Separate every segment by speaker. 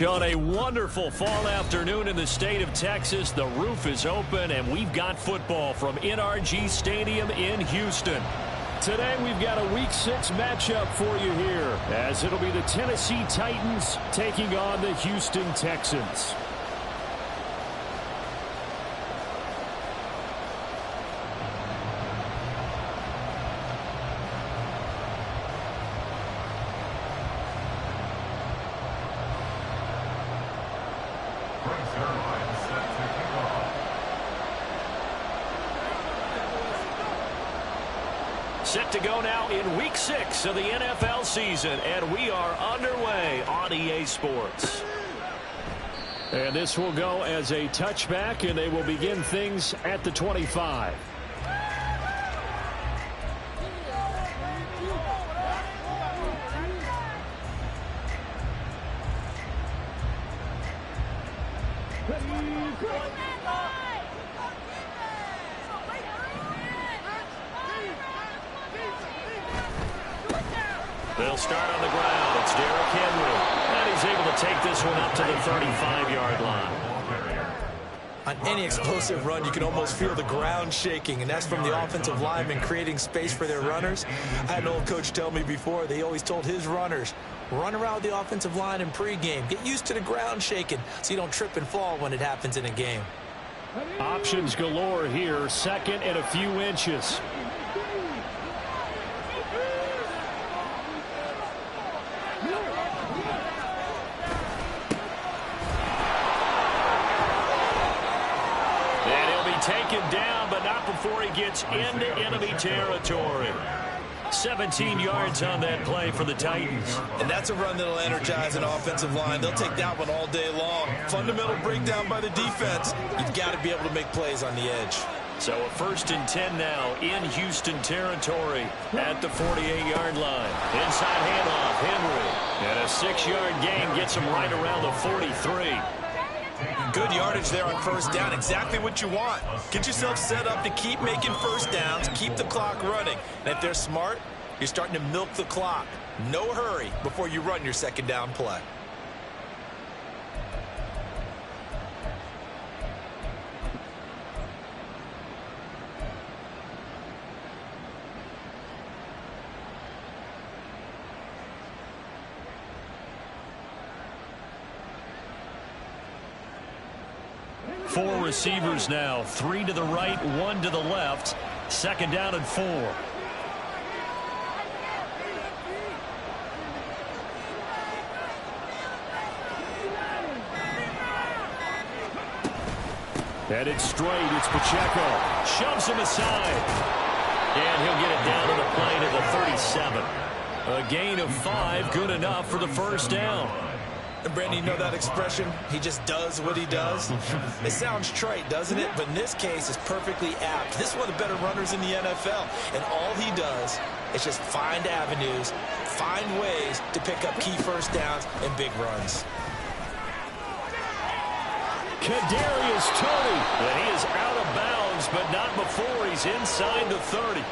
Speaker 1: On a wonderful fall afternoon in the state of Texas, the roof is open, and we've got football from NRG Stadium in Houston. Today, we've got a Week 6 matchup for you here, as it'll be the Tennessee Titans taking on the Houston Texans. Set to go now in Week 6 of the NFL season, and we are underway on EA Sports. And this will go as a touchback, and they will begin things at the 25. They'll start on the ground. It's Derrick Henry. And he's able to take this one up to the 35-yard line.
Speaker 2: On any explosive run, you can almost feel the ground shaking, and that's from the offensive linemen creating space for their runners. I had an old coach tell me before, they always told his runners, run around the offensive line in pregame. Get used to the ground shaking so you don't trip and fall when it happens in a game.
Speaker 1: Options galore here. Second and a few inches. Taken down, but not before he gets into enemy territory. 17 yards on that play for the Titans.
Speaker 2: And that's a run that'll energize an offensive line. They'll take that one all day long. Fundamental breakdown by the defense. You've got to be able to make plays on the edge.
Speaker 1: So a 1st and 10 now in Houston territory at the 48-yard line. Inside handoff, Henry. And a 6-yard gain gets him right around the 43.
Speaker 2: Good yardage there on first down. Exactly what you want. Get yourself set up to keep making first downs, keep the clock running. And if they're smart, you're starting to milk the clock. No hurry before you run your second down play.
Speaker 1: Four receivers now, 3 to the right, 1 to the left. Second down and 4. And it's straight. It's Pacheco. Shoves him aside. And he'll get it down to the plane at the 37. A gain of 5, good enough for the first down.
Speaker 2: And Brandon, you know that expression? He just does what he does. It sounds trite, doesn't it? But in this case, it's perfectly apt. This is one of the better runners in the NFL. And all he does is just find avenues, find ways to pick up key first downs and big runs.
Speaker 1: Kadarius Toney. And he is out of bounds, but not before he's inside the 30.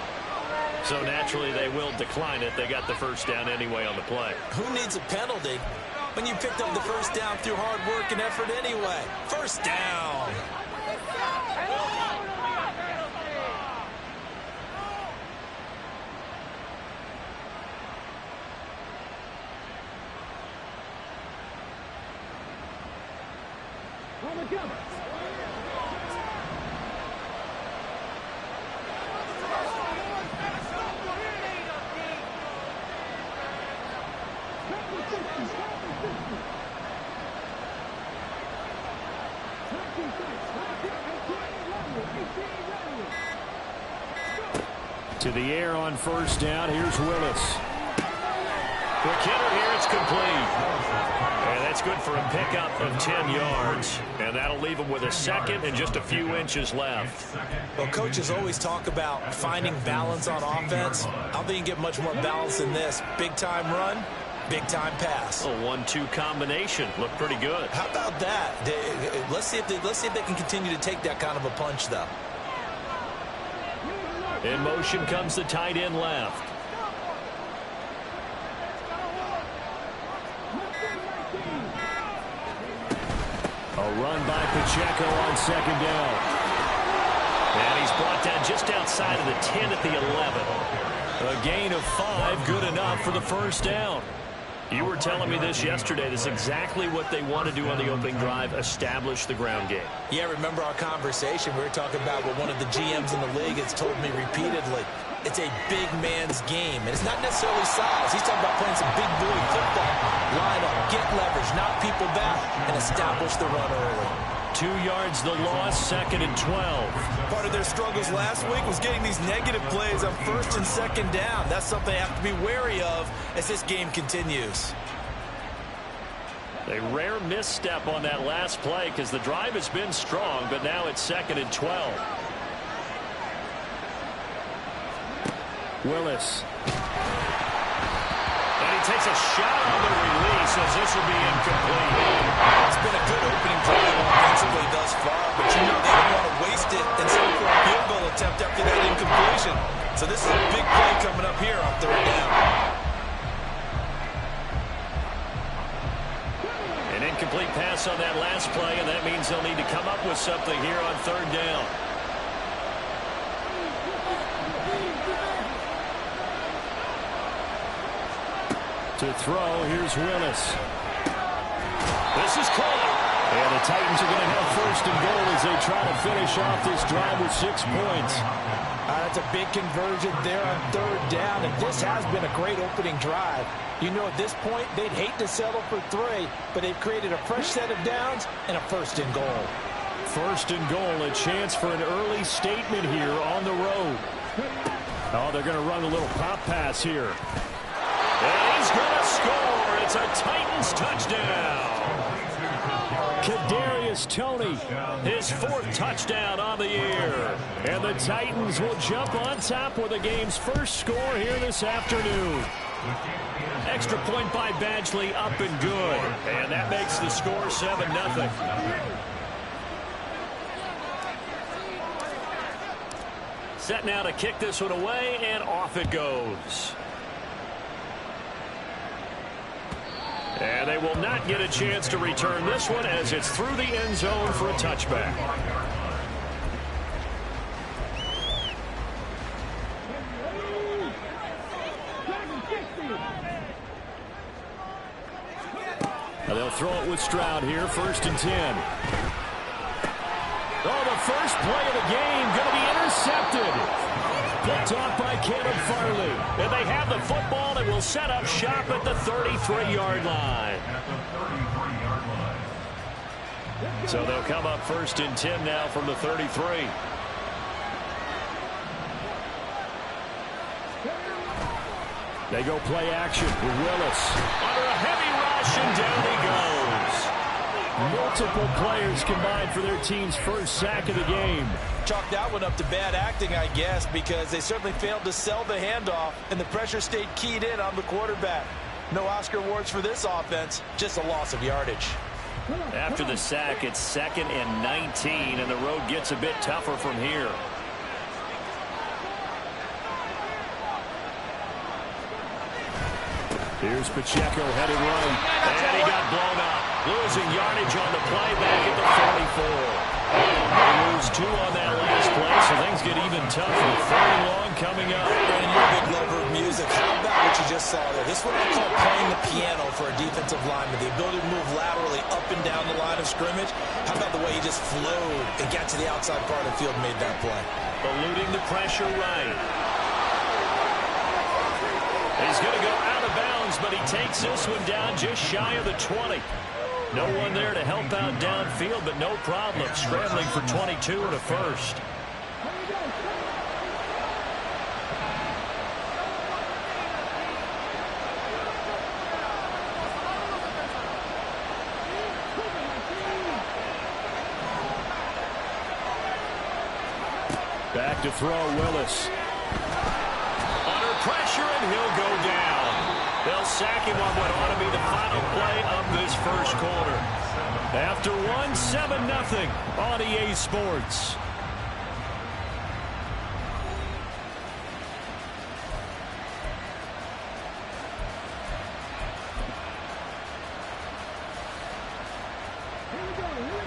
Speaker 1: So naturally, they will decline it. They got the first down anyway on the play.
Speaker 2: Who needs a penalty when you picked up the first down through hard work and effort anyway? First down.
Speaker 1: To the air on first down. Here's Willis. Quick hitter here. It's complete. And that's good for a pickup of 10 yards. And that'll leave him with a second and just a few inches left.
Speaker 2: Well, coaches always talk about finding balance on offense. I don't think you get much more balance than this. Big-time run, big-time pass.
Speaker 1: A 1-2 combination. Looked pretty good.
Speaker 2: How about that? Let's see if they can continue to take that kind of a punch, though.
Speaker 1: In motion comes the tight end left. A run by Pacheco on second down. And he's brought down just outside of the 10 at the 11. A gain of 5, good enough for the first down. You were telling me this yesterday. This is exactly what they want to do on the opening drive, establish the ground game.
Speaker 2: Yeah, remember our conversation? We were talking about what one of the GMs in the league has told me repeatedly. It's a big man's game, and it's not necessarily size. He's talking about playing some big boy football. Line up, get leverage, knock people back, and establish the run early.
Speaker 1: 2 yards the loss, 2nd and 12.
Speaker 2: Part of their struggles last week was getting these negative plays on 1st and 2nd down. That's something they have to be wary of as this game continues.
Speaker 1: A rare misstep on that last play because the drive has been strong, but now it's 2nd and 12. Willis. And he takes a shot on the release as this will be incomplete.
Speaker 2: It's been a good opening drive offensively thus far, but you know they don't want to waste it and settle for a field goal attempt after that incompletion. So this is a big play coming up here on 3rd down.
Speaker 1: An incomplete pass on that last play, and that means they'll need to come up with something here on 3rd down. To throw, here's Willis. This is caught. And the Titans are going to have 1st and goal as they try to finish off this drive with 6 points.
Speaker 2: That's a big conversion there on 3rd down, and this has been a great opening drive. You know, at this point, they'd hate to settle for 3, but they've created a fresh set of downs and a 1st and goal.
Speaker 1: 1st and goal, a chance for an early statement here on the road. Oh, they're going to run a little pop pass here. And he's going to score. It's a Titans touchdown. Kadarius Toney, his 4th touchdown on the year. And the Titans will jump on top with the game's first score here this afternoon. Extra point by Badgley, up and good. And that makes the score 7-0. Set now to kick this one away, and off it goes. And they will not get a chance to return this one as it's through the end zone for a touchback. Now they'll throw it with Stroud here, 1st and 10. Oh, the first play of the game going to be intercepted. Picked off by Caleb Farley. And they have the football and will set up shop at the 33-yard line. So they'll come up 1st and 10 now from the 33. They go play action with Willis. Under a heavy rush, and down he goes. Multiple players combined for their team's first sack of the game.
Speaker 2: Chalk that one up to bad acting, I guess, because they certainly failed to sell the handoff, and the pressure stayed keyed in on the quarterback. No Oscar awards for this offense, just a loss of yardage.
Speaker 1: After the sack, it's 2nd and 19, and the road gets a bit tougher from here. Here's Pacheco headed right, and he got blown up. Losing yardage on the play back at the 44. They lose 2 on that last play, so things get even tougher. 3rd and long coming up.
Speaker 2: And you're a big lover of music. How about what you just saw there? This is what I call playing the piano for a defensive lineman. The ability to move laterally up and down the line of scrimmage. How about the way he just flowed and got to the outside part of the field and made that play?
Speaker 1: Eluding the pressure right. He's going to go out of bounds, but he takes this one down just shy of the 20. No one there to help out downfield, but no problem. Scrambling for 22 and a first. Back to throw, Willis. Under pressure, and he'll go down. They'll sack him on what ought to be the final play of this first quarter. After 7-0 on EA Sports.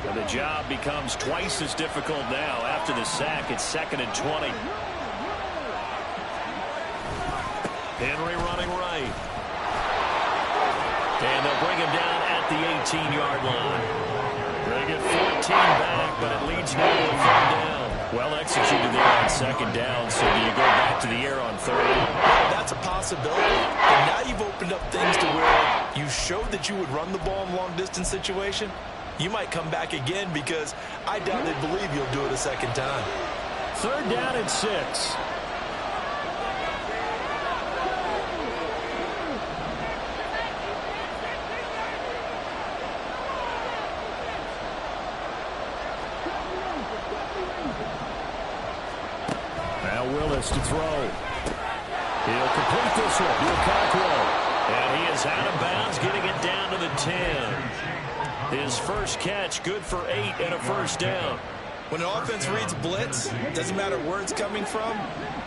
Speaker 1: And the job becomes twice as difficult now. After the sack, it's 2nd and 20. Henry running right. And they'll bring him down at the 18-yard line. They get 14 back, but it leads now to a 3rd down. Well executed there on 2nd down, so do you go back to the air on 3rd?
Speaker 2: That's a possibility. And now you've opened up things to where you showed that you would run the ball in a long-distance situation. You might come back again because I doubt they believe you'll do it a 2nd time.
Speaker 1: 3rd down and 6. Willis to throw. He'll complete this one. Lukaku. And he is out of bounds, getting it down to the 10. His first catch, good for 8 and a 1st down.
Speaker 2: When an offense reads blitz, doesn't matter where it's coming from,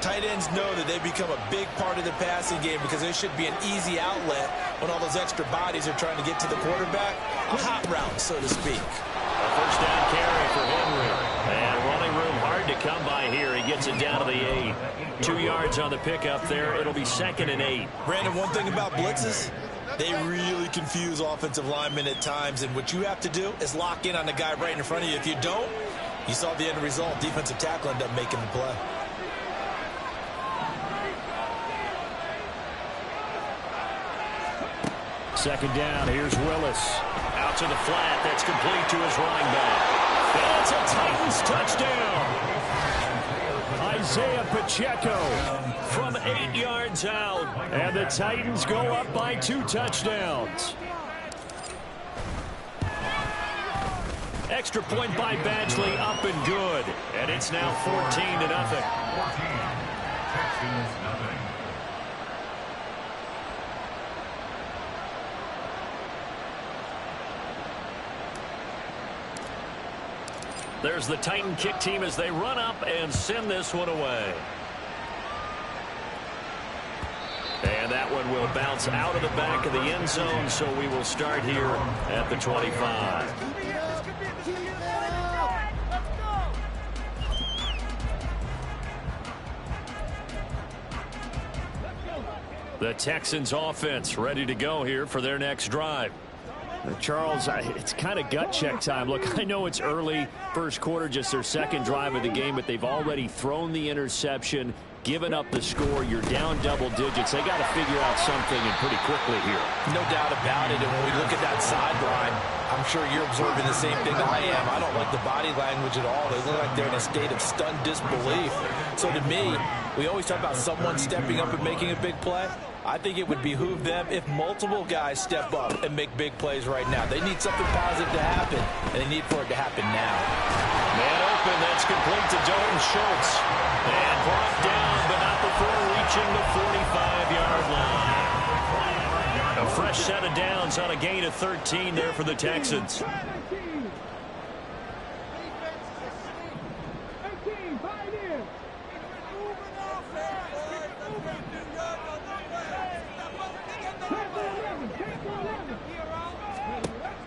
Speaker 2: tight ends know that they become a big part of the passing game because there should be an easy outlet when all those extra bodies are trying to get to the quarterback. A hot route, so to speak.
Speaker 1: A 1st down carry for Henry. And running room hard to come by here. He gets it down to the 8. 2 yards on the pickup there. It'll be 2nd and 8.
Speaker 2: Brandon, one thing about blitzes, they really confuse offensive linemen at times. And what you have to do is lock in on the guy right in front of you. If you don't, you saw the end result. Defensive tackle ended up making the play.
Speaker 1: Second down. Here's Willis. Out to the flat. That's complete to his running back. That's a Titans touchdown. Isaiah Pacheco from 8 yards out. And the Titans go up by 2 touchdowns. Extra point by Badgley, up and good. And it's now 14-0. There's the Titan kick team as they run up and send this one away. And that one will bounce out of the back of the end zone, so we will start here at the 25. The Texans offense ready to go here for their next drive. Charles, it's kind of gut check time. Look, I know it's early, first quarter, just their 2nd drive of the game, but they've already thrown the interception, given up the score. You're down double digits. They got to figure out something and pretty quickly here.
Speaker 2: No doubt about it. And when we look at that sideline, I'm sure you're observing the same thing that I am. I don't like the body language at all. They look like they're in a state of stunned disbelief. So to me, we always talk about someone stepping up and making a big play. I think it would behoove them if multiple guys step up and make big plays right now. They need something positive to happen, and they need for it to happen now.
Speaker 1: Man open, that's complete to Dalton Schultz. And brought down, but not before reaching the 45-yard line. A fresh set of downs on a gain of 13 there for the Texans.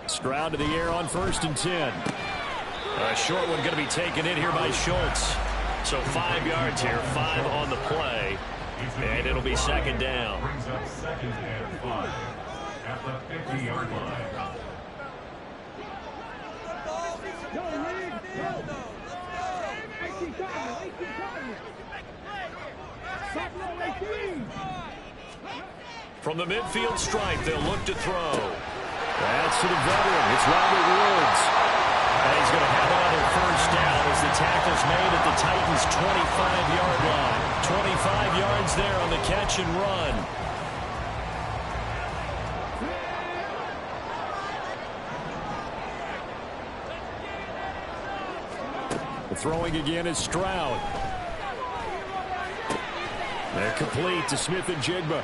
Speaker 1: Stroud to the air on 1st and 10. A short one going to be taken in here by Schultz. So 5 yards here, 5 on the play. And it'll be 2nd down.
Speaker 3: Brings up 2nd and 5 at the 50-yard line.
Speaker 1: From the midfield stripe, they'll look to throw. That's to the veteran. It's Robert Woods. And he's going to have another 1st down as the tackle's made at the Titans' 25-yard line. 25 yards there on the catch and run. The throwing again is Stroud. They're complete to Smith and Jigba.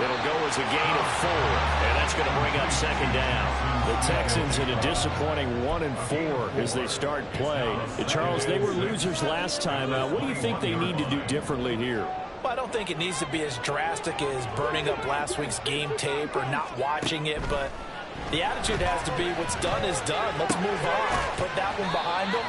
Speaker 1: It'll go as a gain of 4, and that's going to bring up 2nd down. The Texans in a disappointing 1-4 as they start play. Charles, they were losers last time. What do you think they need to do differently here?
Speaker 2: Well, I don't think it needs to be as drastic as burning up last week's game tape or not watching it, but The attitude has to be what's done is done. Let's move on. Put that one behind them,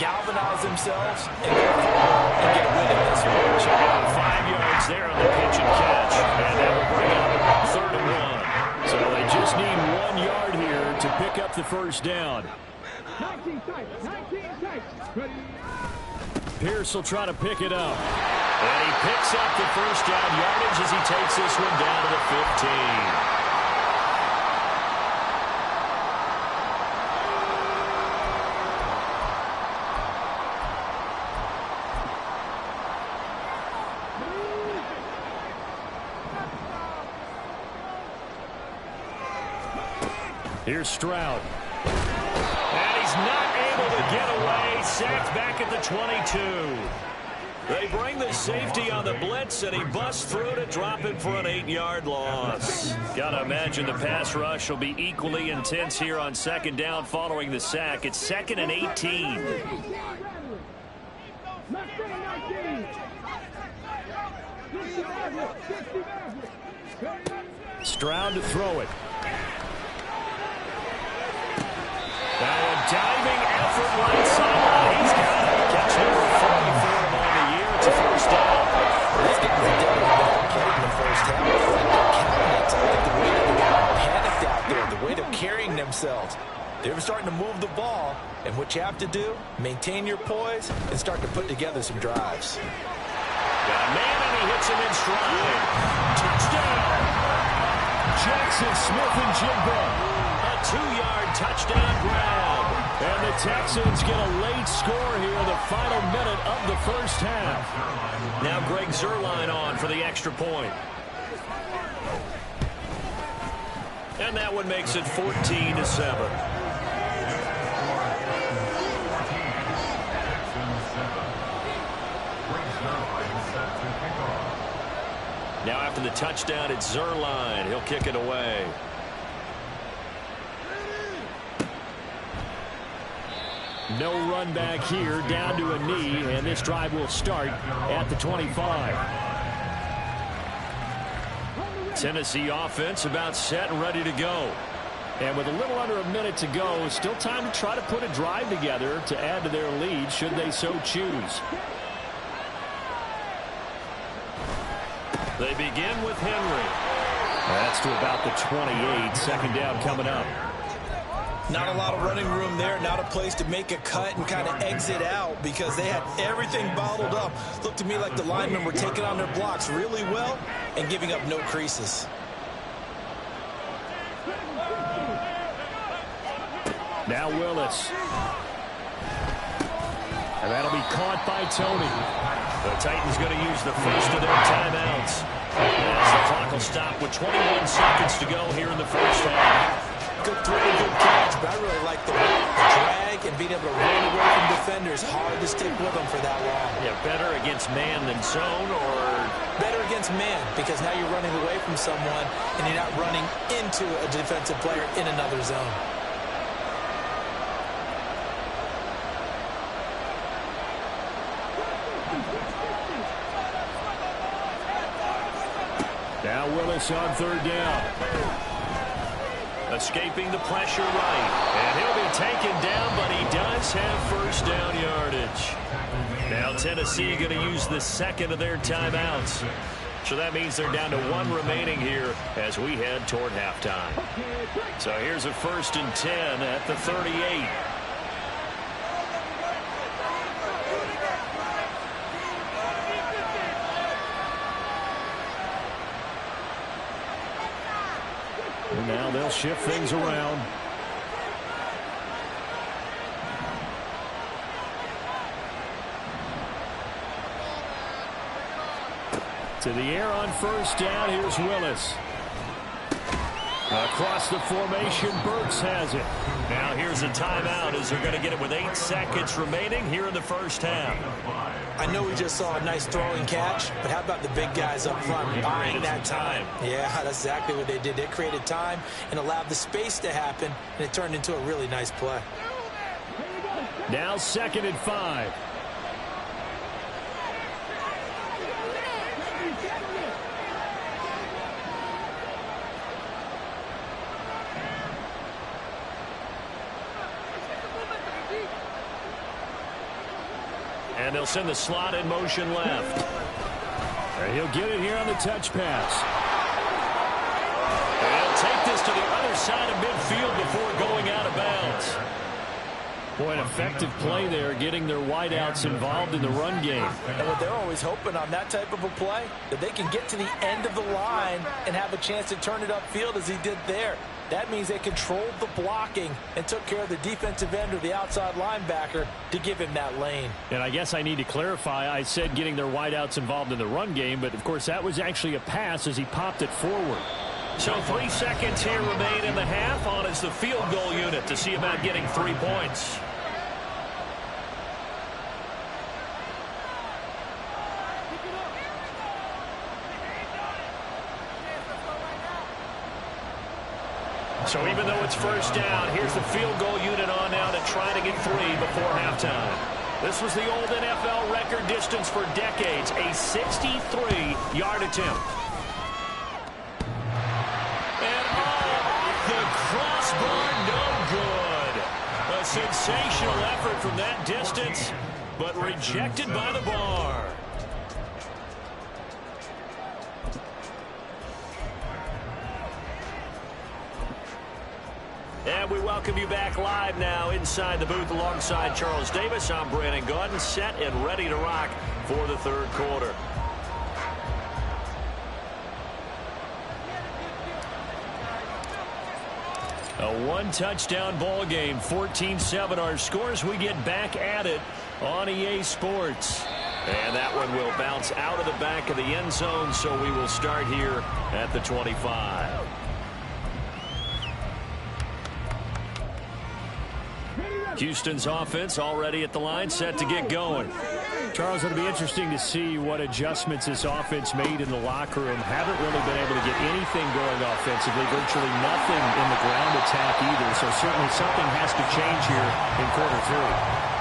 Speaker 2: galvanize themselves, and go forward and get a win in this one.
Speaker 1: Check out 5 yards there on the pitch and catch. And that will bring up 3rd and 1. So they just need 1 yard here to pick up the first down.
Speaker 4: 19 tights. Ready.
Speaker 1: Pierce will try to pick it up. And he picks up the first down yardage as he takes this one down to the 15. Here's Stroud. And he's not able to get away. Sacked back at the 22. They bring the safety on the blitz, and he busts through to drop it for an 8-yard loss. Got to imagine the pass rush will be equally intense here on 2nd down following the sack. It's 2nd and 18. Stroud to throw it. Now a diving effort right sideline. He's got it. Catch number 44 on the year. It's a first down.
Speaker 2: These guys are definitely played in the first half. They're cabinets. I think the way that they got panicked out there, the way they're carrying themselves, they're starting to move the ball. And what you have to do, maintain your poise and start to put together some drives.
Speaker 1: Got a man, and he hits him in stride. Touchdown. Jackson Smith-Njigba. A 2-yard touchdown grab. And the Texans get a late score here in the final minute of the first half. Now Greg Zuerlein on for the extra point. And that one makes it 14-7. Now after the touchdown, it's Zuerlein. He'll kick it away. No run back here, down to a knee, and this drive will start at the 25. Tennessee offense about set and ready to go. And with a little under a minute to go, still time to try to put a drive together to add to their lead should they so choose. They begin with Henry. That's to about the 28. 2nd down coming up.
Speaker 2: Not a lot of running room there. Not a place to make a cut and kind of exit out because they had everything bottled up. Looked to me like the linemen were taking on their blocks really well and giving up no creases.
Speaker 1: Now Willis. And that'll be caught by Tony. The Titans going to use the first of their timeouts. As the clock will stop with 21 seconds to go here in the first half.
Speaker 2: Good throw, good catch, but I really like the drag and being able to run away from defenders. Hard to stick with them for that long.
Speaker 1: Yeah, better against man than zone, or
Speaker 2: better against man because now you're running away from someone and you're not running into a defensive player in another zone.
Speaker 1: Now Willis on 3rd down. Escaping the pressure right. And he'll be taken down, but he does have first down yardage. Now Tennessee going to use the second of their timeouts. So that means they're down to 1 remaining here as we head toward halftime. So here's a 1st and 10 at the 38. And now they'll shift things around. To the air on 1st down. Here's Willis. Across the formation, Burks has it. Now here's a timeout as they're going to get it with 8 seconds remaining here in the first half.
Speaker 2: I know we just saw a nice throwing catch, but how about the big guys up front buying that time? Yeah, that's exactly what they did. They created time and allowed the space to happen, and it turned into a really nice play.
Speaker 1: Now 2nd and 5. And they'll send the slot in motion left. And he'll get it here on the touch pass. And he'll take this to the other side of midfield before going out of bounds. Boy, an effective play there, getting their wideouts involved in the run game.
Speaker 2: And what they're always hoping on that type of a play, that they can get to the end of the line and have a chance to turn it upfield as he did there. That means they controlled the blocking and took care of the defensive end or the outside linebacker to give him that lane.
Speaker 1: And I guess I need to clarify, I said getting their wideouts involved in the run game, but of course that was actually a pass as he popped it forward. So 3 seconds here remain in the half. On is the field goal unit to see about getting 3 points. So even though it's first down, here's the field goal unit on now to try to get 3 before halftime. This was the old NFL record distance for decades, a 63-yard attempt. And off the crossbar, no good. A sensational effort from that distance, but rejected by the bar. And we welcome you back live now inside the booth alongside Charles Davis. I'm Brandon Gaudin, set and ready to rock for the third quarter. A one-touchdown ball game, 14-7 our scores. We get back at it on EA Sports. And that one will bounce out of the back of the end zone, so we will start here at the 25. Houston's offense already at the line, set to get going. Charles, it'll be interesting to see what adjustments this offense made in the locker room. Haven't really been able to get anything going offensively, virtually nothing in the ground attack either. So certainly something has to change here in quarter 3.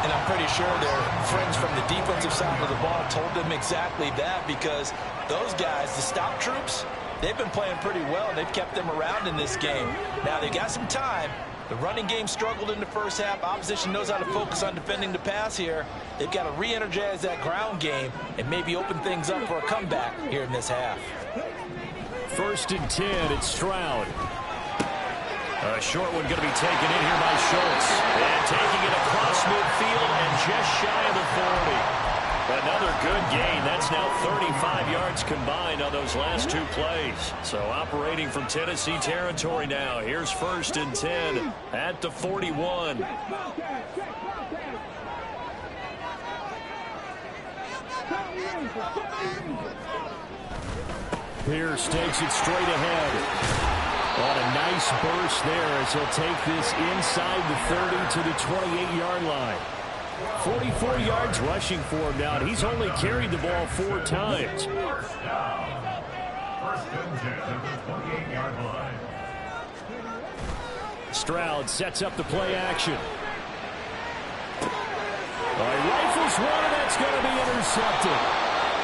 Speaker 2: And I'm pretty sure their friends from the defensive side of the ball told them exactly that, because those guys, the stop troops, they've been playing pretty well. They've kept them around in this game. Now they got some time. The running game struggled in the first half. Opposition knows how to focus on defending the pass here. They've got to re-energize that ground game and maybe open things up for a comeback here in this half.
Speaker 1: 1st and 10, it's Stroud. A short one going to be taken in here by Schultz. And taking it across midfield and just shy of the 40. Another good gain. That's now 35 yards combined on those last 2 plays. So operating from Tennessee territory now. Here's 1st and 10 at the 41. Pierce takes it straight ahead. On a nice burst there as he'll take this inside the 30 to the 28-yard line. 44 yards rushing for him now, and he's only carried the ball 4 times.
Speaker 3: 1st and 10 at the 28-yard line.
Speaker 1: Stroud sets up the play action. Rifles one, and that's going to be intercepted.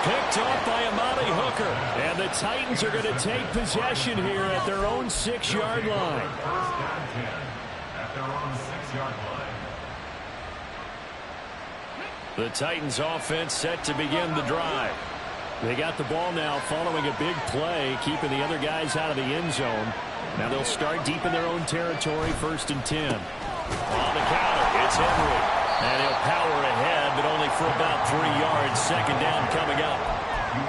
Speaker 1: Picked off by Amani Hooker. And the Titans are going to take possession here at their own 6-yard line.
Speaker 3: 1st and 10 at their own 6-yard line.
Speaker 1: The Titans offense set to begin the drive. They got the ball now following a big play, keeping the other guys out of the end zone. Now they'll start deep in their own territory, 1st and 10. On the counter, it's Henry. And he'll power ahead, but only for about 3 yards. 2nd down coming up.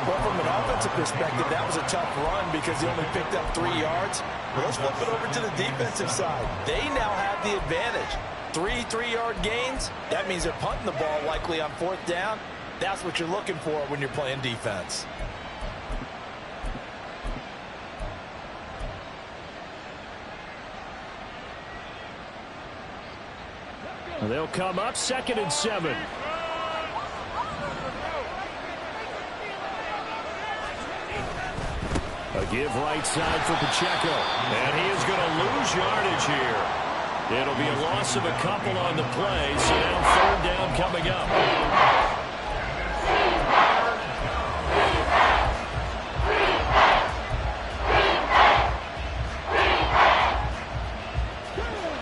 Speaker 2: Well, from an offensive perspective, that was a tough run because he only picked up 3 yards. Well, let's flip it over to the defensive side. They now have the advantage. 3 3-yard gains, that means they're punting the ball likely on 4th down. That's what you're looking for when you're playing defense.
Speaker 1: They'll come up 2nd and 7. A give right side for Pacheco. And he is going to lose yardage here. It'll be a loss of a couple on the play, so now 3rd down coming up.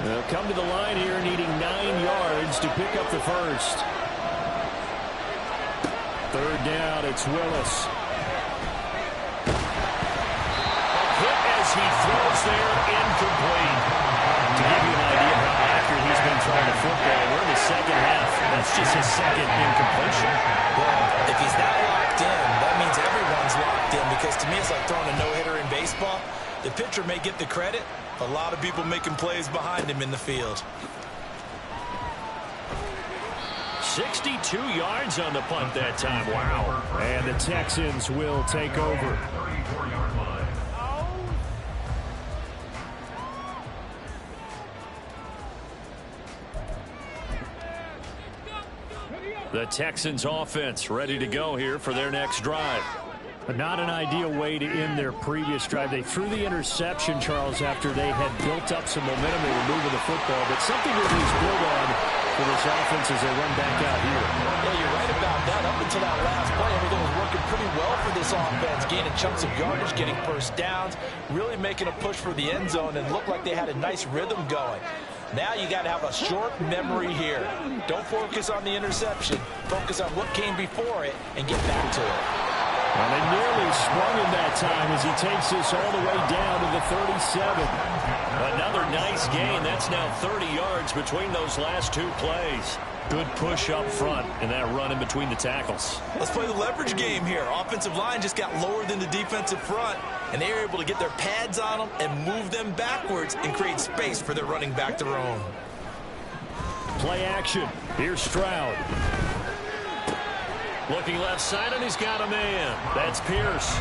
Speaker 1: They'll come to the line here needing 9 yards to pick up the first. Third down, it's Willis. Hit as he throws there, incomplete. To give you an idea of how accurate he's been throwing the football, we're in the second half. That's just his second incompletion.
Speaker 2: Well, if he's not locked in, that means everyone's locked in, because to me it's like throwing a no-hitter in baseball. The pitcher may get the credit. A lot of people making plays behind him in the field.
Speaker 1: 62 yards on the punt that time. Wow. And the Texans will take over. The Texans offense ready to go here for their next drive. But not an ideal way to end their previous drive. They threw the interception, Charles, after they had built up some momentum. They were moving the football, but something to at least build on for this offense as they run back out here.
Speaker 2: Yeah, you're right about that. Up until that last play, everything was working pretty well for this offense, gaining chunks of yardage, getting first downs, really making a push for the end zone, and looked like they had a nice rhythm going. Now you got to have a short memory here. Don't focus on the interception. Focus on what came before it and get back to it.
Speaker 1: Well, they nearly sprung him that time as he takes this all the way down to the 37. Another nice gain. That's now 30 yards between those last two plays. Good push up front in that run in between the tackles.
Speaker 2: Let's play the leverage game here. Offensive line just got lower than the defensive front, and they were able to get their pads on them and move them backwards and create space for their running back to roam.
Speaker 1: Play action. Here's Stroud. Looking left side, and he's got a man. That's Pierce.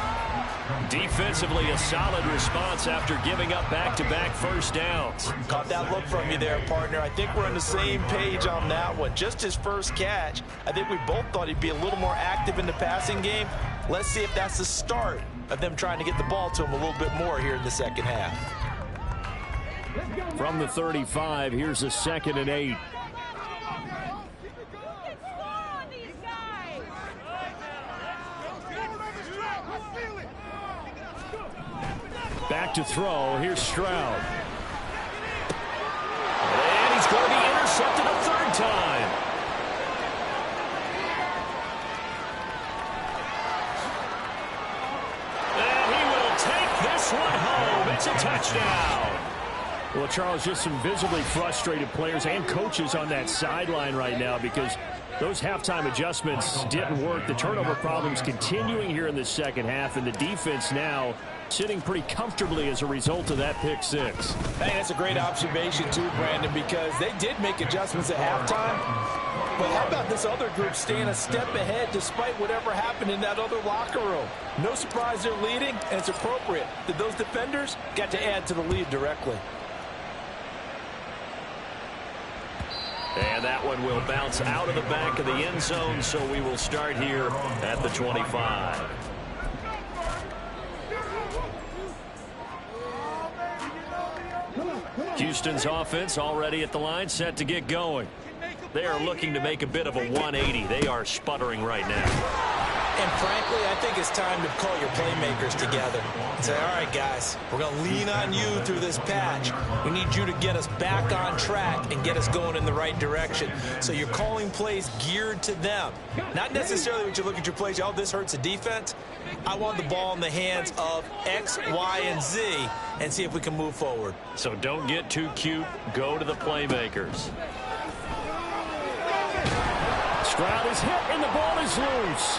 Speaker 1: Defensively, a solid response after giving up back-to-back first downs.
Speaker 2: Caught that look from you there, partner. I think we're on the same page on that one. Just his first catch. I think we both thought he'd be a little more active in the passing game. Let's see if that's the start of them trying to get the ball to him a little bit more here in the second half.
Speaker 1: From the 35, here's a 2nd and 8. Back to throw. Here's Stroud. And he's going to be intercepted a third time. And he will take this one home. It's a touchdown. Well, Charles, just some visibly frustrated players and coaches on that sideline right now because those halftime adjustments didn't work. The turnover problems continuing here in the second half, and the defense now sitting pretty comfortably as a result of that pick six.
Speaker 2: Hey, that's a great observation too, Brandon, because they did make adjustments at halftime. But how about this other group staying a step ahead despite whatever happened in that other locker room? No surprise they're leading, and it's appropriate that those defenders got to add to the lead directly.
Speaker 1: And that one will bounce out of the back of the end zone, so we will start here at the 25. Houston's offense already at the line, set to get going. They are looking to make a bit of a 180. They are sputtering right now.
Speaker 2: And frankly, I think it's time to call your playmakers together and say, all right, guys, we're going to lean on you through this patch. We need you to get us back on track and get us going in the right direction. So you're calling plays geared to them. Not necessarily when you look at your plays, oh, this hurts the defense. I want the ball in the hands of X, Y, and Z and see if we can move forward.
Speaker 1: So don't get too cute. Go to the playmakers. Stroud is hit, and the ball is loose.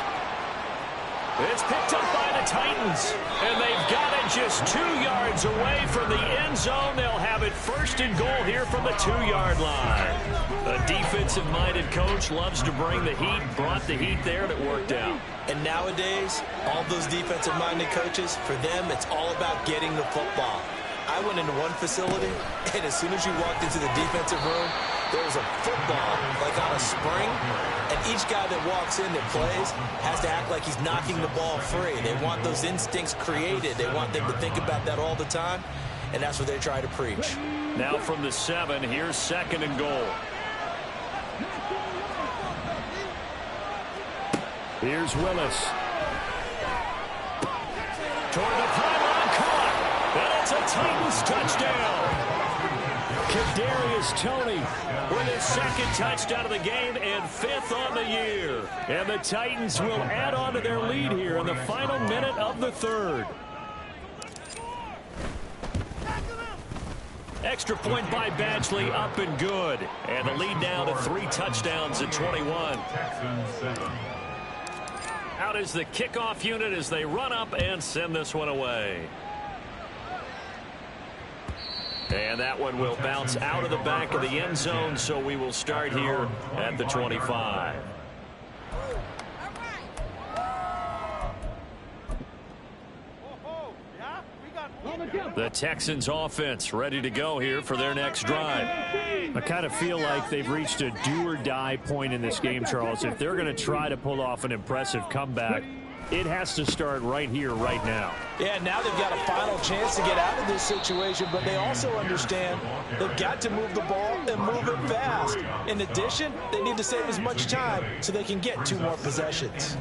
Speaker 1: It's picked up by the Titans, and they've got it just 2 yards away from the end zone. They'll have it 1st and goal here from the 2-yard line. A defensive-minded coach loves to bring the heat, brought the heat there, and it worked out.
Speaker 2: And nowadays, all those defensive-minded coaches, for them, it's all about getting the football. I went into one facility, and as soon as you walked into the defensive room, there was a football, like on a spring, and each guy that walks in that plays has to act like he's knocking the ball free. They want those instincts created. They want them to think about that all the time, and that's what they try to preach.
Speaker 1: Now from the 7, here's 2nd and goal. Here's Willis. Toward the pylon, caught. And it's a Titans touchdown. Kadarius Toney with his second touchdown of the game and 5th on the year. And the Titans will add on to their lead here in the final minute of the 3rd. Extra point by Badgley, up and good. And the lead now to 3 touchdowns at 21. Out is the kickoff unit as they run up and send this one away. And that one will bounce out of the back of the end zone, so we will start here at the 25. The Texans offense ready to go here for their next drive.
Speaker 5: I kind of feel like they've reached a do-or-die point in this game, Charles. If they're going to try to pull off an impressive comeback, it has to start right here, right now.
Speaker 2: Yeah, now they've got a final chance to get out of this situation, but they also understand they've got to move the ball and move it fast. In addition, they need to save as much time so they can get 2 more possessions.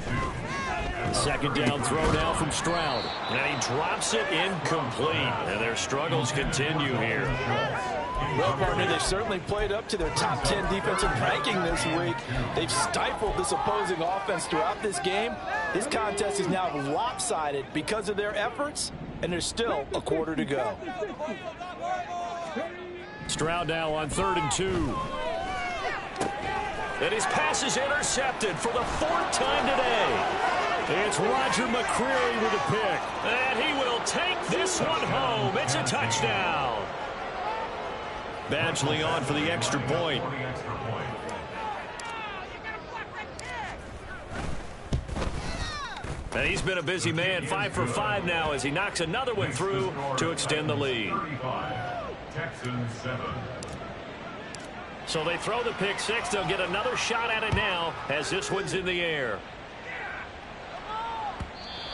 Speaker 1: Second down throw now from Stroud. And he drops it incomplete. And their struggles continue here.
Speaker 2: Well, partner, they've certainly played up to their top 10 defensive ranking this week. They've stifled this opposing offense throughout this game. This contest is now lopsided because of their efforts, and there's still a quarter to go.
Speaker 1: Stroud now on 3rd and 2. And his pass is intercepted for the 4th time today. It's Roger McCreary with a pick. And he will take this one home. It's a touchdown. Badgley on for the extra point. And he's been a busy man, 5 for 5 now as he knocks another one through to extend the lead. So they throw the pick 6. They'll get another shot at it now as this one's in the air.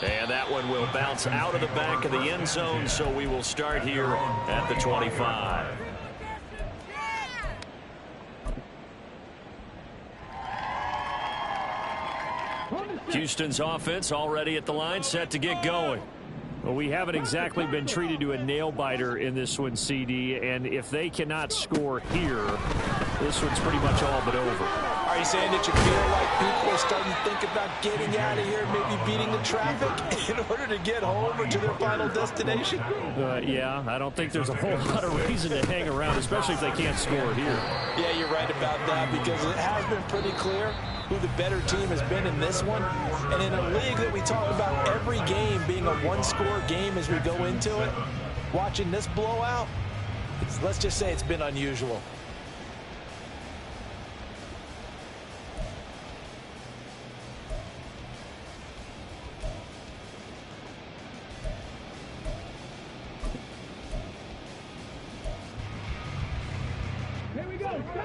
Speaker 1: And that one will bounce out of the back of the end zone, so we will start here at the 25. Houston's offense already at the line, set to get going.
Speaker 5: Well, we haven't exactly been treated to a nail-biter in this one, CD, and if they cannot score here, this one's pretty much all but over.
Speaker 2: Are you saying that you feel like people are starting to think about getting out of here, maybe beating the traffic in order to get home or to their final destination?
Speaker 5: Yeah, I don't think there's a whole lot of reason to hang around, especially if they can't score here.
Speaker 2: Yeah, you're right about that, because it has been pretty clear who the better team has been in this one. And in a league that we talk about every game being a one-score game as we go into it, watching this blowout, let's just say it's been unusual.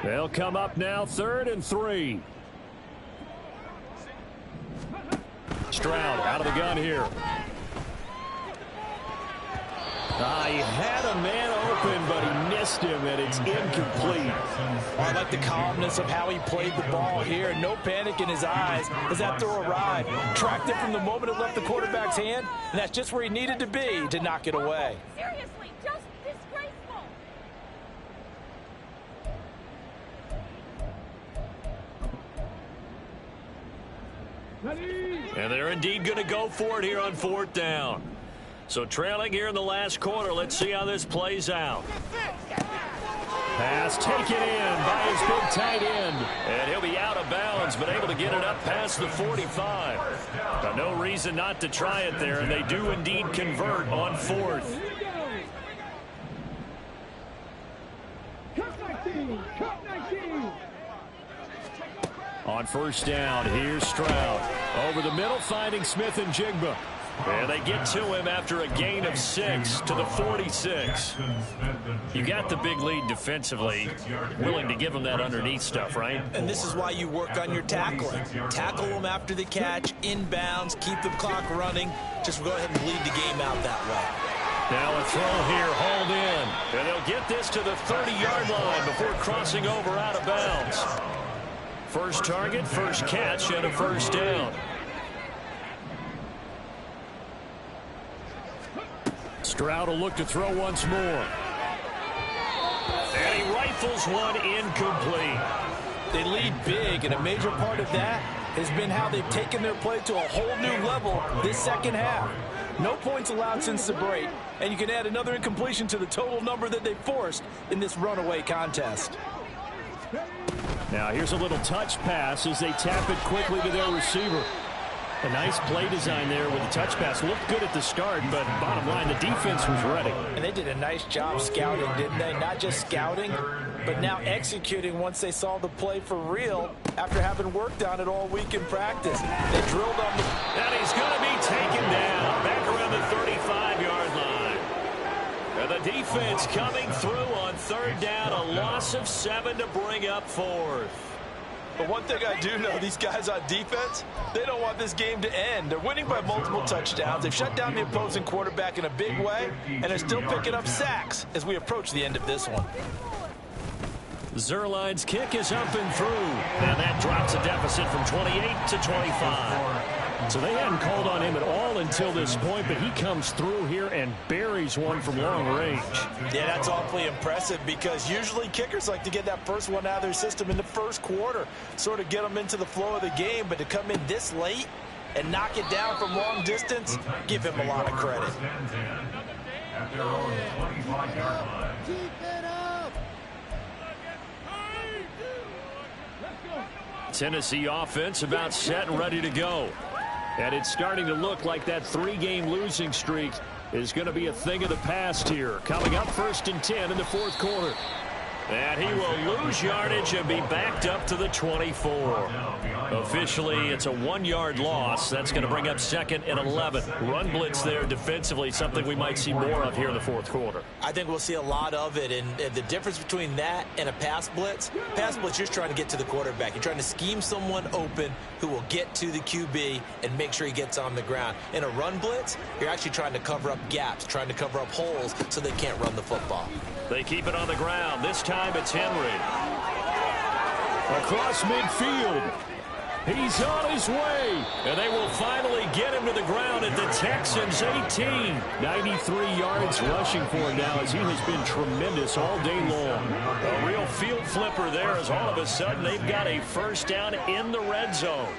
Speaker 1: They'll come up now, 3rd and 3. Stroud out of the gun here. He had a man open, but he missed him, and it's incomplete.
Speaker 2: I like the calmness of how he played the ball here. No panic in his eyes as that throw arrived. Tracked it from the moment it left the quarterback's hand, and that's just where he needed to be to knock it away.
Speaker 6: Seriously, just disgraceful.
Speaker 1: And they're indeed going to go for it here on 4th down. So trailing here in the last quarter. Let's see how this plays out. Pass taken in by his big tight end. And he'll be out of bounds, but able to get it up past the 45. But no reason not to try it there, and they do indeed convert on 4th. On 1st down, here's Stroud. Over the middle, finding Smith and Jigba. And they get to him after a gain of 6 to the 46. You got the big lead defensively, willing to give him that underneath stuff, right?
Speaker 2: And this is why you work on your tackling. Tackle them after the catch, inbounds, keep the clock running. Just go ahead and bleed the game out that way.
Speaker 1: Now a throw here, hauled in. And they'll get this to the 30-yard line before crossing over out of bounds. First target, first catch, and a 1st down. Stroud will look to throw once more. And he rifles one incomplete.
Speaker 2: They lead big, and a major part of that has been how they've taken their play to a whole new level this second half. No points allowed since the break, and you can add another incompletion to the total number that they forced in this runaway contest.
Speaker 5: Now here's a little touch pass as they tap it quickly to their receiver. A nice play design there with the touch pass. Looked good at the start, but bottom line, the defense was ready.
Speaker 2: And they did a nice job scouting, didn't they? Not just scouting, but now executing once they saw the play for real after having worked on it all week in practice. They drilled on the...
Speaker 1: And he's going to be taken down back around the 35-yard line. And the defense coming through on third down. A loss of 7 to bring up fourth.
Speaker 2: But one thing I do know, these guys on defense, they don't want this game to end. They're winning by multiple touchdowns. They've shut down the opposing quarterback in a big way, and they're still picking up sacks as we approach the end of this one.
Speaker 1: Zuerlein's kick is up and through. And that drops a deficit from 28 to 25.
Speaker 5: So they hadn't called on him at all until this point, but he comes through here and buries one from long range.
Speaker 2: Yeah, that's awfully impressive because usually kickers like to get that first one out of their system in the first quarter, sort of get them into the flow of the game, but to come in this late and knock it down from long distance, give him a lot of credit.
Speaker 3: At their own 25-yard line.
Speaker 1: Tennessee offense about set and ready to go. And it's starting to look like that 3-game losing streak is going to be a thing of the past here. Coming up 1st and 10 in the fourth quarter. And he will lose yardage and be backed up to the 24. Officially, it's a 1-yard loss. That's going to bring up 2nd and 11. Run blitz there defensively, something we might see more of here in the fourth quarter.
Speaker 2: I think we'll see a lot of it, and the difference between that and a pass blitz, you're just trying to get to the quarterback. You're trying to scheme someone open who will get to the QB and make sure he gets on the ground. In a run blitz, you're actually trying to cover up gaps, trying to cover up holes so they can't run the football.
Speaker 1: They keep it on the ground. This time it's Henry. Across midfield. He's on his way. And they will finally get him to the ground at the Texans' 18. 93 yards rushing for him now as he has been tremendous all day long. A real field flipper there as all of a sudden they've got a first down in the red zone.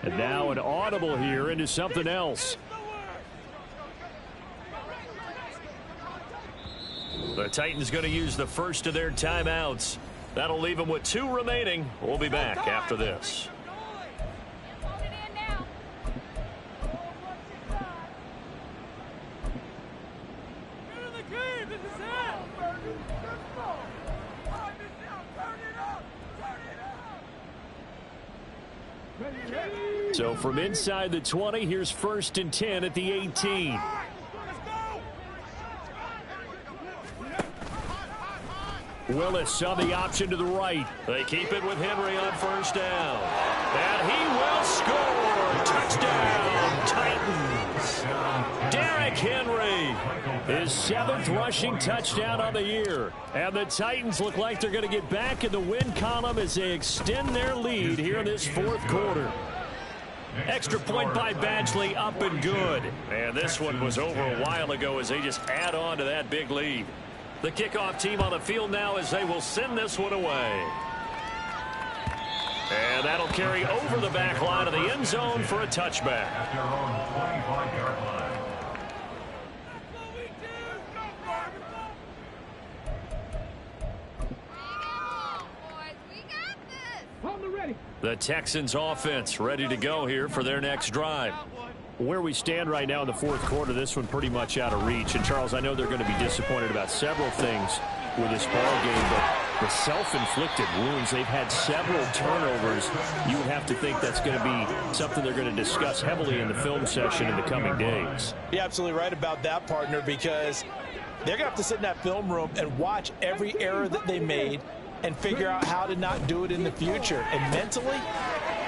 Speaker 5: And now an audible here into something else.
Speaker 1: The Titans going to use the first of their timeouts. That'll leave them with 2 remaining. We'll be back after this.
Speaker 5: So from inside the 20, here's 1st and 10 at the 18. Willis on the option to the right.
Speaker 1: They keep it with Henry on first down. And he will score. Touchdown, Titans. Derrick Henry.
Speaker 5: His 7th rushing touchdown on the year. And the Titans look like they're going to get back in the win column as they extend their lead here in this fourth quarter.
Speaker 1: Extra point by Badgley, up and good. And this one was over a while ago as they just add on to that big lead. The kickoff team on the field now as they will send this one away. And that'll carry over the back line of the end zone for a touchback.
Speaker 3: At their own 25-yard line.
Speaker 1: The Texans offense ready to go here for their next drive.
Speaker 5: Where we stand right now in the fourth quarter, this one pretty much out of reach. And, Charles, I know they're going to be disappointed about several things with this ball game, but the self-inflicted wounds, they've had several turnovers. You would have to think that's going to be something they're going to discuss heavily in the film session in the coming days.
Speaker 2: You're absolutely right about that, partner, because they're going to have to sit in that film room and watch every error that they made and figure out how to not do it in the future. And mentally,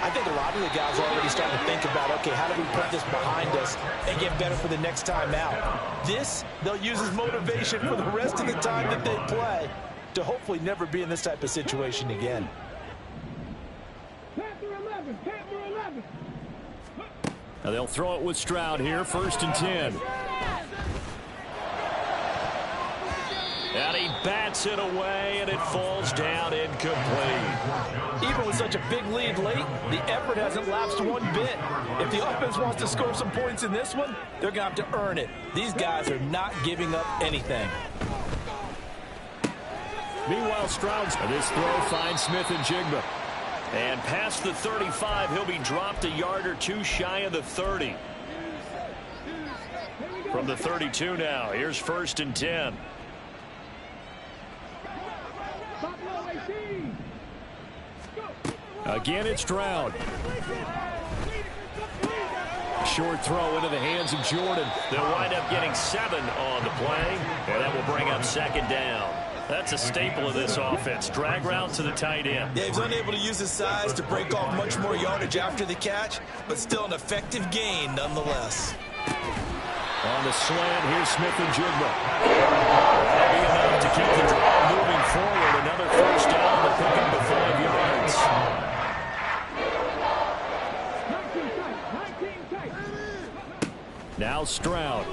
Speaker 2: I think a lot of the guys are already starting to think about, okay, how do we put this behind us and get better for the next time out? This, they'll use as motivation for the rest of the time that they play to hopefully never be in this type of situation again.
Speaker 5: They'll throw it with Stroud here, 1st and 10. And he bats it away, and it falls down incomplete.
Speaker 2: Even with such a big lead late, the effort hasn't lapsed one bit. If the offense wants to score some points in this one, they're going to have to earn it. These guys are not giving up anything.
Speaker 5: Meanwhile, Stroud's this throw finds Smith and Jigba. And past the 35, he'll be dropped a yard or two shy of the 30. From the 32 now, here's 1st and 10. Again, it's Stroud. Short throw into the hands of Jordan. They'll wind up getting 7 on the play, and that will bring up 2nd down. That's a staple of this offense. Drag route to the tight end.
Speaker 2: Yeah, he's unable to use his size to break off much more yardage after the catch, but still an effective gain nonetheless.
Speaker 5: On the slant, here's Smith and Jigba. That'll be enough to keep the drive moving forward. Another 1st down to pick up the 5 yards.
Speaker 4: 19 tight.
Speaker 5: Now Stroud.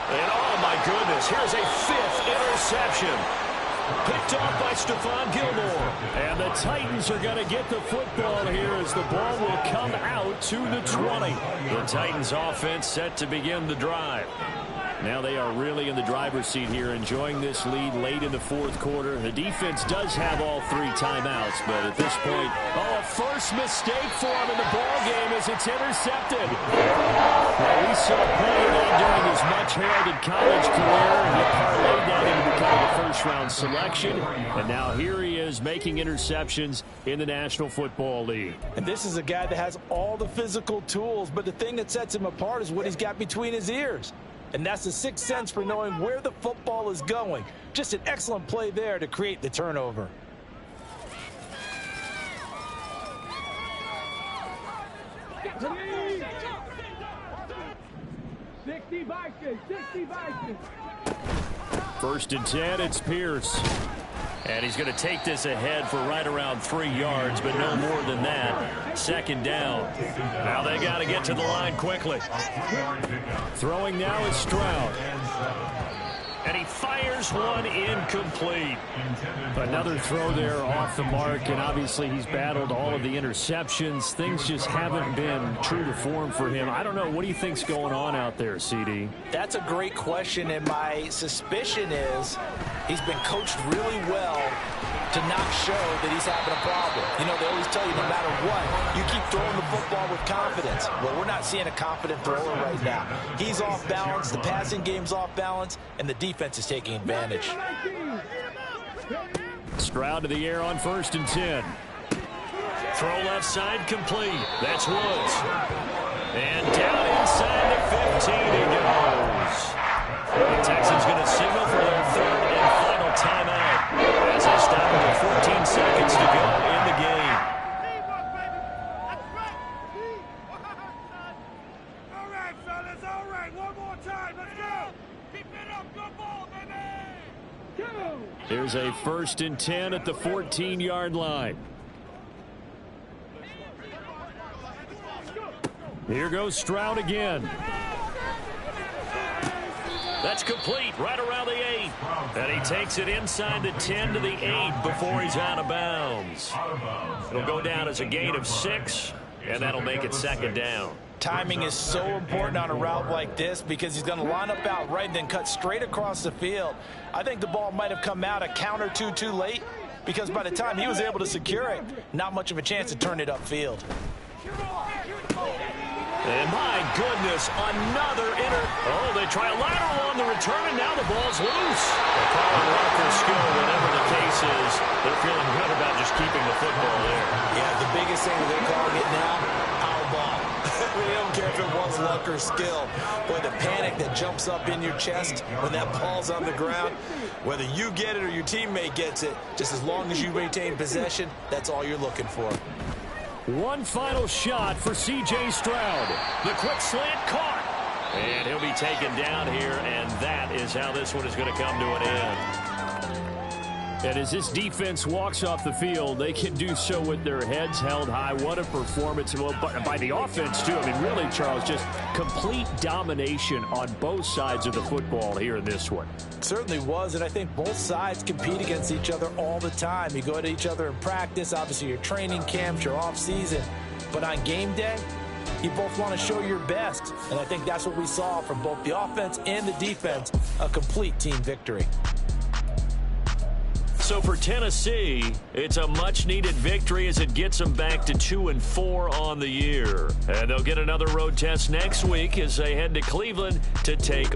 Speaker 5: And oh my goodness, here's a 5th interception. Picked off by Stephon Gilmore. And the Titans are going to get the football here as the ball will come out to the 20. The Titans offense set to begin the drive. Now they are really in the driver's seat here, enjoying this lead late in the 4th quarter. The defense does have all 3 timeouts, but at this point, a first mistake for him in the ball game as it's intercepted. Well, we saw plenty of that during his much-heralded college career, and he parlayed that into becoming a first-round selection. And now here he is making interceptions in the National Football League.
Speaker 2: And this is a guy that has all the physical tools, but the thing that sets him apart is what he's got between his ears. And that's the 6th sense for knowing where the football is going. Just an excellent play there to create the turnover.
Speaker 4: Sixty Vikings. 60 Vikings.
Speaker 5: 1st and 10, it's Pierce. And he's going to take this ahead for right around 3 yards, but no more than that. 2nd down. Now they got to get to the line quickly. Throwing now is Stroud. And he fires one incomplete. Another throw there off the mark, and obviously he's battled all of the interceptions. Things just haven't been true to form for him. I don't know. What do you think's going on out there, CD?
Speaker 2: That's a great question, and my suspicion is he's been coached really well to not show that he's having a problem. You know, they always tell you no matter what, you keep throwing the football with confidence. Well, we're not seeing a confident thrower right now. He's off balance, the passing game's off balance, and the defense is taking advantage.
Speaker 5: Stroud to the air on 1st and 10. Throw left side complete. That's Woods. And down inside the 15 he goes. The Texans going to signal for their 3rd and final timeout as they stop with 14 seconds to go in the game.
Speaker 4: All right, fellas, all right. One more time. Let's go. Keep it up. Good ball, baby. Go.
Speaker 5: Here's a 1st and 10 at the 14-yard line. Here goes Stroud again. That's complete right around the 8. And he takes it inside the 10 to the 8 before he's out of bounds. It'll go down as a gain of 6, and that'll make it 2nd down.
Speaker 2: Timing is so important on a route like this because he's going to line up out right and then cut straight across the field. I think the ball might have come out a count or two too late because by the time he was able to secure it, not much of a chance to turn it upfield.
Speaker 5: And my goodness, another Oh, they try a lateral on the return, and now the ball's loose. They call it rocker skill, whatever the case is. They're feeling good about just keeping the football there.
Speaker 2: Yeah, the biggest thing that they're calling it now, our ball. We don't care if it was luck or skill. Boy, the panic that jumps up in your chest when that ball's on the ground, whether you get it or your teammate gets it, just as long as you retain possession, that's all you're looking for.
Speaker 5: One final shot for C.J. Stroud. The quick slant caught. And he'll be taken down here, and that is how this one is going to come to an end. And as this defense walks off the field, they can do so with their heads held high. What a performance by the offense, too. I mean, really, Charles, just complete domination on both sides of the football here in this one.
Speaker 2: It certainly was, and I think both sides compete against each other all the time. You go at each other in practice, obviously your training camps, your off-season. But on game day, you both want to show your best. And I think that's what we saw from both the offense and the defense, a complete team victory.
Speaker 1: So for Tennessee, it's a much-needed victory as it gets them back to 2-4 on the year. And they'll get another road test next week as they head to Cleveland to take